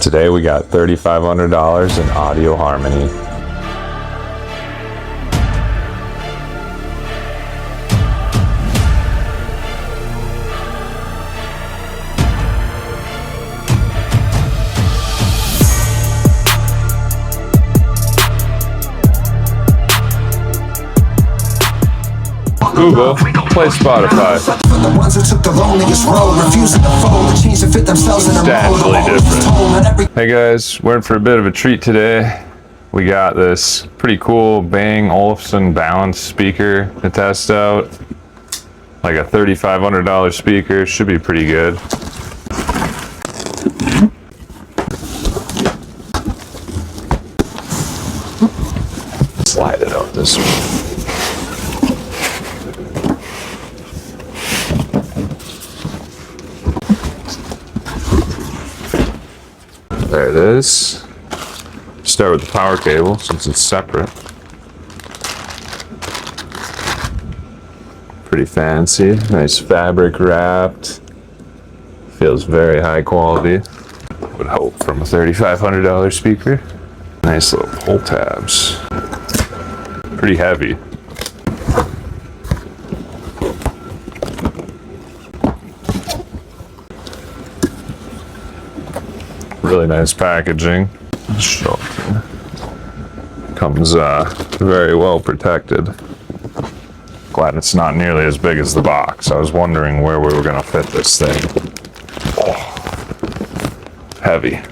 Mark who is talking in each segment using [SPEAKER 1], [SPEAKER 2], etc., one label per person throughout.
[SPEAKER 1] Today we got $3,500 in audio harmony. Google, play Spotify. Substantially different. Hey guys, we're in for a bit of a treat today. We got this pretty cool Bang Olufsen balance speaker to test out. Like a $3,500 speaker, should be pretty good. Slide it out this way. There it is. Start with the power cable since it's separate. Pretty fancy, nice fabric wrapped. Feels very high quality. Would hope from a $3,500 speaker. Nice little pull tabs. Pretty heavy. Really nice packaging. Comes very well protected. Glad it's not nearly as big as the box. I was wondering where we were going to fit this thing. Oh, heavy.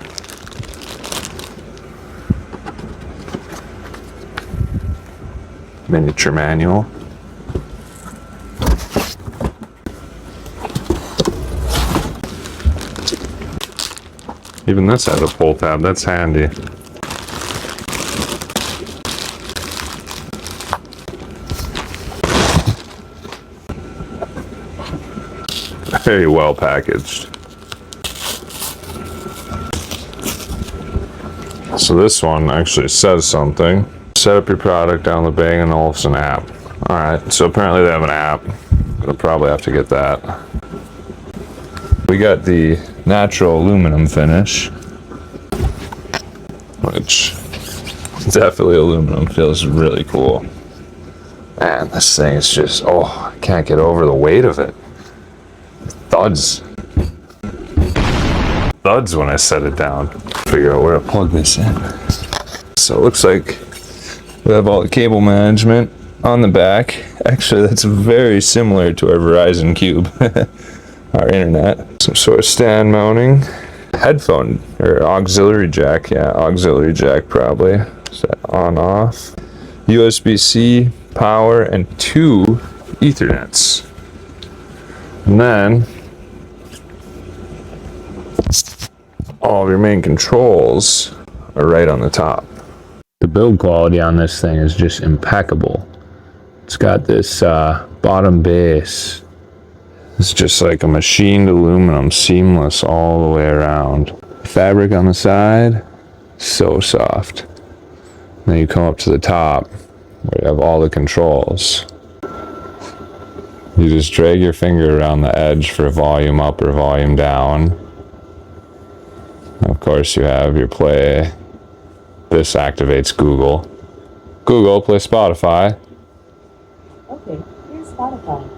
[SPEAKER 1] Miniature manual. Even this has a pull tab, that's handy. Very well packaged. So this one actually says something. Set up your product down the Bang & Olufsen app. Alright, so apparently they have an app. Gonna probably have to get that. We got the natural aluminum finish, which definitely aluminum, feels really cool. Man, this thing is just, oh, I can't get over the weight of it. Thuds when I set it down. Figure out where to plug this in. So it looks like we have all the cable management on the back. Actually, that's very similar to our Verizon Cube. Our internet. Some sort of stand mounting. Headphone or auxiliary jack. Yeah, auxiliary jack probably. Set on off. USB-C power and 2 Ethernets. And then all of your main controls are right on the top. The build quality on this thing is just impeccable. It's got this bottom base. It's just like a machined aluminum, seamless all the way around. Fabric on the side, so soft. Then you come up to the top where you have all the controls. You just drag your finger around the edge for volume up or volume down. And of course you have your play. This activates Google. Google, play Spotify.
[SPEAKER 2] Okay, here's Spotify.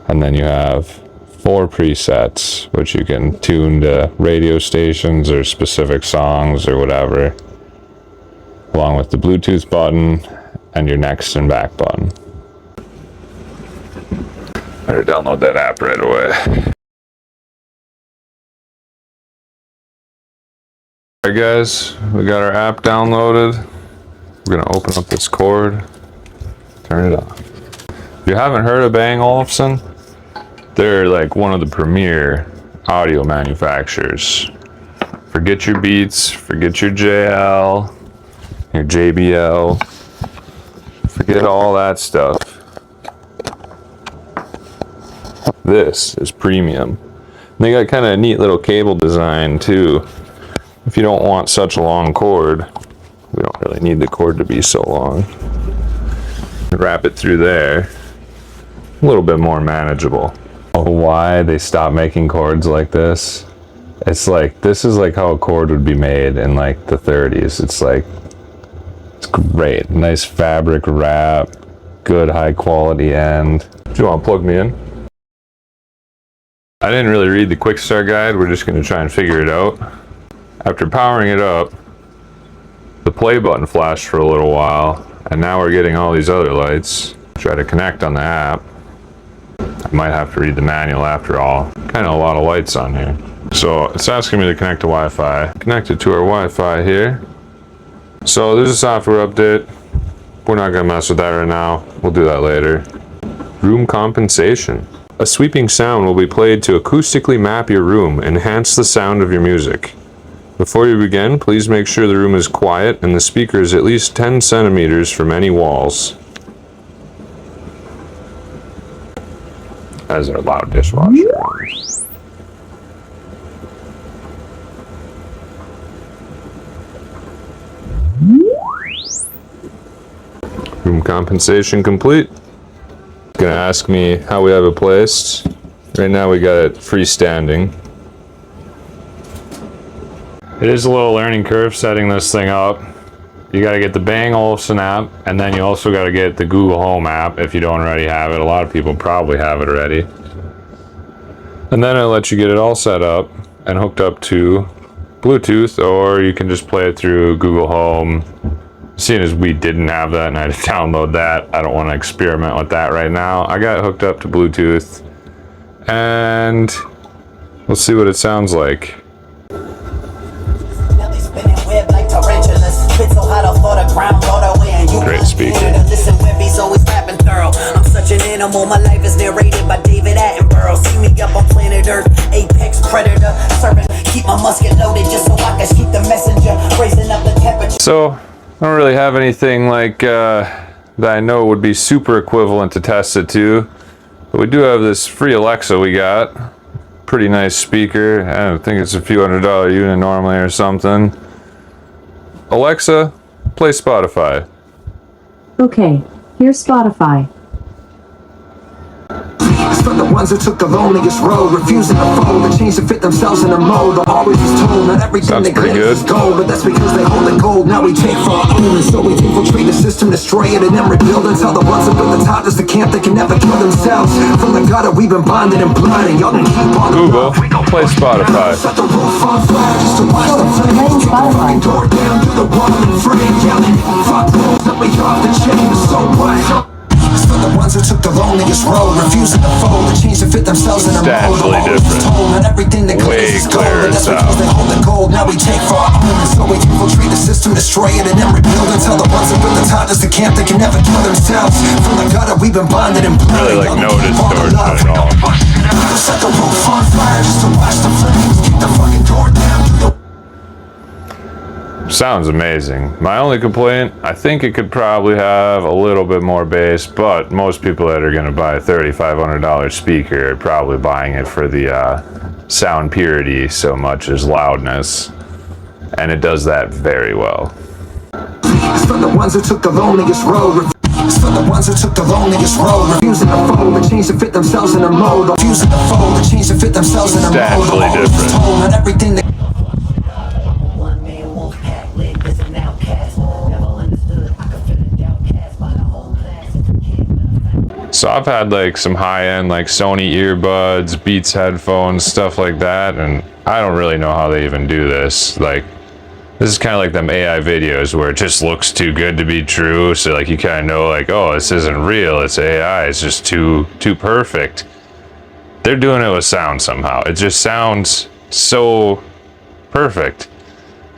[SPEAKER 1] And then you have 4 presets, which you can tune to radio stations or specific songs or whatever, along with the Bluetooth button and your next and back button. Better download that app right away. Alright guys, we got our app downloaded. We're going to open up this cord, turn it on. If you haven't heard of Bang Olufsen, they're like one of the premier audio manufacturers. Forget your Beats, forget your JL, your JBL, forget all that stuff. This is premium. They got kind of a neat little cable design too. If you don't want such a long cord, we don't really need the cord to be so long. Wrap it through there. A little bit more manageable. Why they stopped making cords like this? It's like, this is like how a chord would be made in like the 30s. It's like, it's great. Nice fabric wrap, good high quality end. Do you want to plug me in? I didn't really read the quick start guide. We're just going to try and figure it out. After powering it up, the play button flashed for a little while, and now we're getting all these other lights. Try to connect on the app. I might have to read the manual after all. Kind of a lot of lights on here. So it's asking me to connect to Wi-Fi. Connected to our Wi-Fi here. So there's a software update. We're not gonna mess with that right now. We'll do that later. Room compensation. A sweeping sound will be played to acoustically map your room, enhance the sound of your music. Before you begin, please make sure the room is quiet and the speaker is at least 10 centimeters from any walls. As our loud dishwasher. Room compensation complete. It's gonna ask me how we have it placed. Right now we got it freestanding. It is a little learning curve setting this thing up. You gotta get the Bang Olufsen app, and then you also gotta get the Google Home app if you don't already have it. A lot of people probably have it already. And then it'll let you get it all set up and hooked up to Bluetooth, or you can just play it through Google Home. Seeing as we didn't have that and I had to download that, I don't want to experiment with that right now. I got it hooked up to Bluetooth, and we'll see what it sounds like. Great speaker.
[SPEAKER 3] I'm such an animal, my life is narrated by David Attenborough. See me up on planet Earth, apex predator. Serving, keep my musket loaded just so I can keep the messenger. Raising up the temperature.
[SPEAKER 1] So, I don't really have anything like that I know would be super equivalent to test it to. But we do have this free Alexa we got. Pretty nice speaker. I don't think it's a few $100 unit normally or something. Alexa, play Spotify.
[SPEAKER 2] Okay, here's Spotify.
[SPEAKER 4] For the ones who took the loneliest road, refusing to fold and change to fit themselves in a mold. They're always told not everything
[SPEAKER 1] Sounds
[SPEAKER 4] they
[SPEAKER 1] pretty
[SPEAKER 4] claim is gold, but that's because they hold it gold. Now we take for our own, and so we infiltrate the system, destroy it, and then rebuild until the ones that built the top is the camp that can never kill themselves. From the gutter we've been bonded and blood, and y'all can keep on.
[SPEAKER 1] Google, play Spotify.
[SPEAKER 4] Set the roof on fire just to watch the flames. Kick the fucking door down through the wall and frame, yelling, fuck rules, let me off the chain. So what? For the ones who took the loneliest road, refusing to fold and change to fit themselves in a mold.
[SPEAKER 1] Substantially different.
[SPEAKER 4] Told not everything they claim
[SPEAKER 1] Way
[SPEAKER 4] is gold,
[SPEAKER 1] clearer
[SPEAKER 4] but that's because
[SPEAKER 1] sound.
[SPEAKER 4] they hold the gold. Now we take for our own, and so we infiltrate the system, destroy it, and then rebuild until the ones that built the top is the camp that can never kill themselves. From the gutter we've been bonded and blood.
[SPEAKER 1] Really like no distortion at all.
[SPEAKER 4] Set the roof on fire just to watch the flames. Keep the fucking door down through the.
[SPEAKER 1] Sounds amazing. My only complaint, I think it could probably have a little bit more bass, but most people that are going to buy a $3,500 speaker are probably buying it for the sound purity so much as loudness, and it does that very well.
[SPEAKER 4] For the ones who took the loneliest road. For the ones who took the loneliest road, refusing to fold and change to fit themselves in a mold. Refusing to fold and change to fit themselves in a mold.
[SPEAKER 1] Substantially different.
[SPEAKER 4] Told not everything they.
[SPEAKER 1] So I've had like some high-end like Sony earbuds, Beats headphones, stuff like that, and I don't really know how they even do this. Like, this is kind of like them AI videos where it just looks too good to be true. So like you kind of know like, oh, this isn't real, it's AI, it's just too perfect. They're doing it with sound somehow. It just sounds so perfect.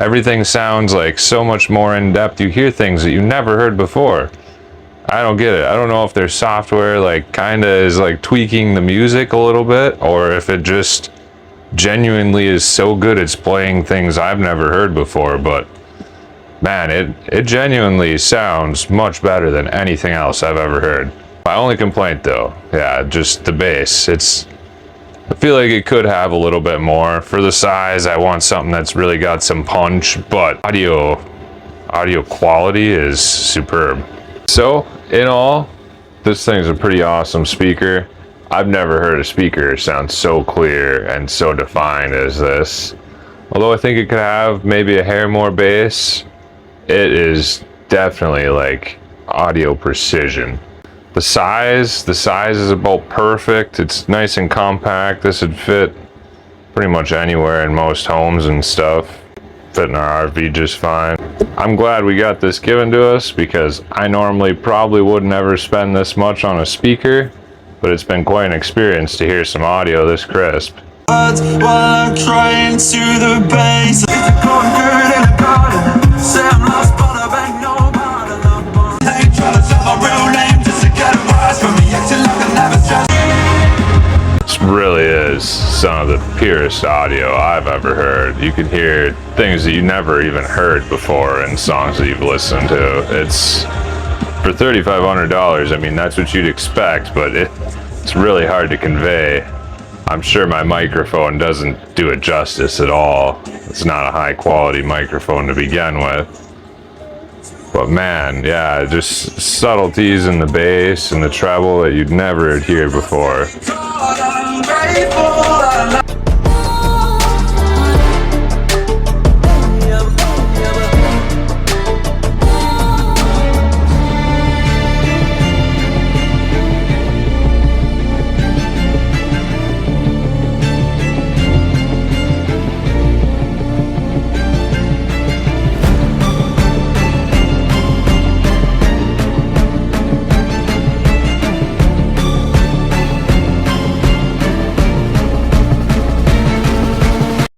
[SPEAKER 1] Everything sounds like so much more in depth. You hear things that you never heard before. I don't get it. I don't know if their software like kind of is like tweaking the music a little bit, or if it just genuinely is so good it's playing things I've never heard before. But man, it genuinely sounds much better than anything else I've ever heard. My only complaint though, yeah, just the bass. I feel like it could have a little bit more. For the size, I want something that's really got some punch, but audio quality is superb. So, in all, this thing's a pretty awesome speaker. I've never heard a speaker sound so clear and so defined as this. Although I think it could have maybe a hair more bass, it is definitely like audio precision. The size is about perfect. It's nice and compact. This would fit pretty much anywhere in most homes and stuff. Fit in our RV just fine. I'm glad we got this given to us because I normally probably would never spend this much on a speaker, but it's been quite an experience to hear some audio this crisp.
[SPEAKER 4] While I'm trying to the base, going good in the garden. Say I'm lost, but I bang nobody. They try to tell my real name just to get a rise from me, acting like I never stressed.
[SPEAKER 1] This really is some of the purest audio I've ever heard. You can hear things that you never even heard before in songs that you've listened to. It's for $3,500. I mean, that's what you'd expect, but it's really hard to convey. I'm sure my microphone doesn't do it justice at all. It's not a high quality microphone to begin with. But man, yeah, just subtleties in the bass and the treble that you'd never hear before.
[SPEAKER 4] God, I'm grateful.